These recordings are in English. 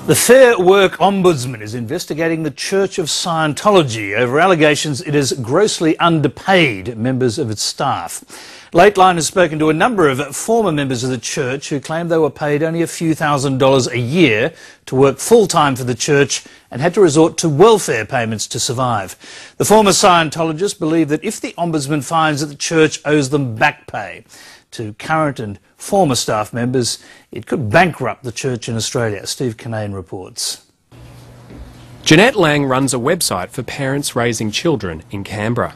The Fair Work Ombudsman is investigating the Church of Scientology over allegations it has grossly underpaid members of its staff. Lateline has spoken to a number of former members of the church who claim they were paid only a few $1,000s a year to work full-time for the church and had to resort to welfare payments to survive. The former Scientologists believe that if the Ombudsman finds that the church owes them back pay to current and former staff members, it could bankrupt the church in Australia. Steve Kinane reports. Jeanette Lang runs a website for parents raising children in Canberra.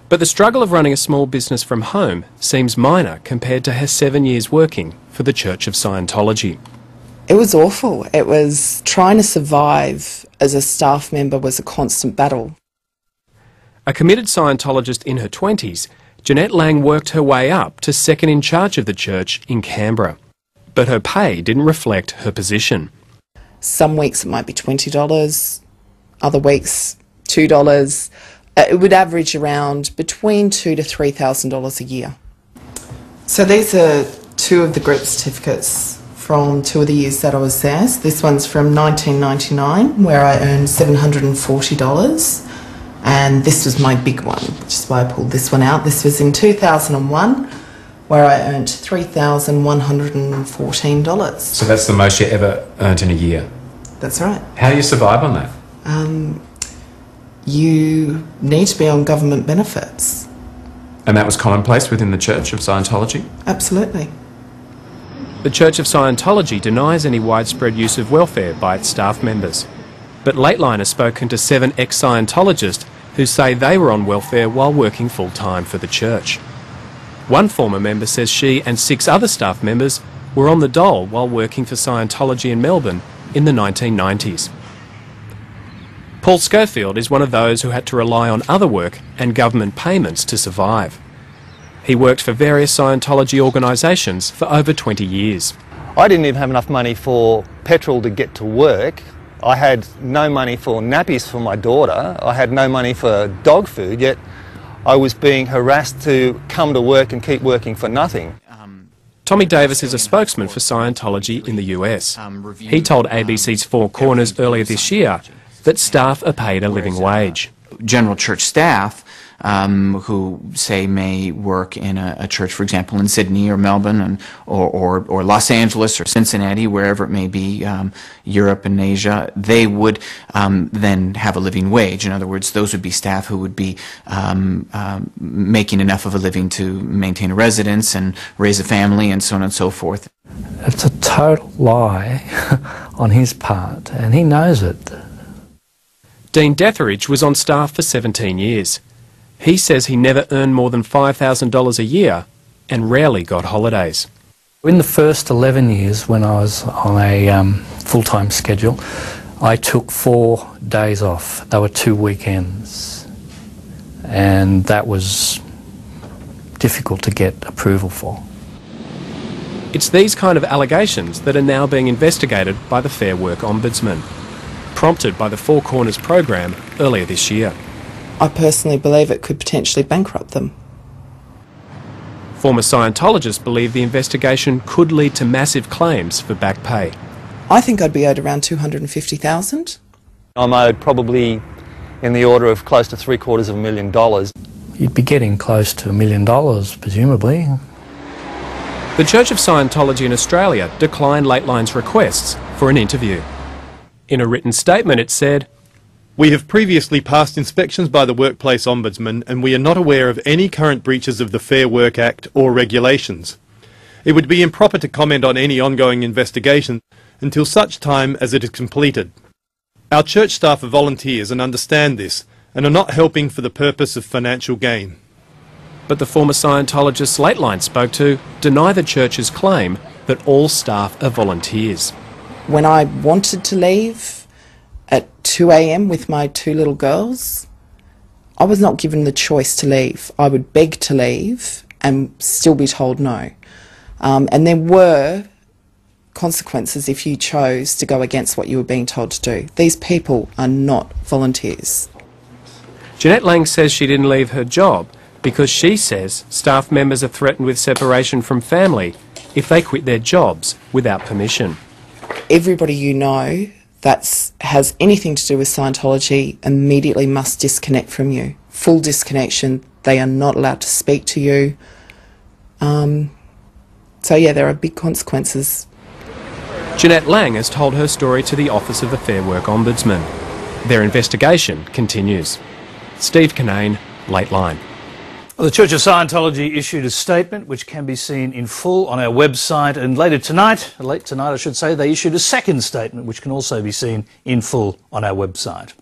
But the struggle of running a small business from home seems minor compared to her 7 years working for the Church of Scientology. It was awful. It was trying to survive as a staff member was a constant battle. A committed Scientologist in her 20s, Jeanette Lang worked her way up to second in charge of the church in Canberra. But her pay didn't reflect her position. Some weeks it might be $20, other weeks $2. It would average around between $2,000 to $3,000 a year. So these are two of the group certificates from 2 of the years that I was there. So this one's from 1999, where I earned $740. And this was my big one, which is why I pulled this one out. This was in 2001, where I earned $3,114. So that's the most you ever earned in a year? That's right. How do you survive on that? You need to be on government benefits. And that was commonplace within the Church of Scientology? Absolutely. The Church of Scientology denies any widespread use of welfare by its staff members. But Lateline has spoken to 7 ex-Scientologists who say they were on welfare while working full-time for the church. One former member says she and 6 other staff members were on the dole while working for Scientology in Melbourne in the 1990s. Paul Schofield is one of those who had to rely on other work and government payments to survive. He worked for various Scientology organisations for over 20 years. I didn't even have enough money for petrol to get to work. I had no money for nappies for my daughter. I had no money for dog food, yet I was being harassed to come to work and keep working for nothing. Tommy Davis is a spokesman for Scientology in the US. He told ABC's Four Corners earlier this year that staff are paid a living wage. General church staff who, say, may work in a church, for example, in Sydney or Melbourne or Los Angeles or Cincinnati, wherever it may be, Europe and Asia, they would then have a living wage. In other words, those would be staff who would be making enough of a living to maintain a residence and raise a family and so on and so forth. It's a total lie on his part, and he knows it. Dean Detheridge was on staff for 17 years. He says he never earned more than $5,000 a year and rarely got holidays. In the first 11 years when I was on a full-time schedule, I took 4 days off. They were 2 weekends, and that was difficult to get approval for. It's these kind of allegations that are now being investigated by the Fair Work Ombudsman, prompted by the Four Corners program earlier this year. I personally believe it could potentially bankrupt them. Former Scientologists believe the investigation could lead to massive claims for back pay. I think I'd be owed around $250,000. I'm owed probably in the order of close to $750,000. You'd be getting close to $1 million, presumably. The Church of Scientology in Australia declined Lateline's requests for an interview. In a written statement it said, "We have previously passed inspections by the Workplace Ombudsman and we are not aware of any current breaches of the Fair Work Act or regulations. It would be improper to comment on any ongoing investigation until such time as it is completed. Our church staff are volunteers and understand this and are not helping for the purpose of financial gain." But the former Scientologists Lateline spoke to deny the church's claim that all staff are volunteers. When I wanted to leave at 2 a.m. with my 2 little girls, I was not given the choice to leave. I would beg to leave and still be told no. And there were consequences if you chose to go against what you were being told to do. These people are not volunteers. Jeanette Lang says she didn't leave her job because she says staff members are threatened with separation from family if they quit their jobs without permission. everybody you know that has anything to do with Scientology immediately must disconnect from you. Full disconnection. They are not allowed to speak to you. So yeah, there are big consequences. Jeanette Lang has told her story to the Office of the Fair Work Ombudsman. Their investigation continues. Steve Kinane, Lateline. Well, the Church of Scientology issued a statement which can be seen in full on our website, and late tonight I should say, they issued a second statement which can also be seen in full on our website.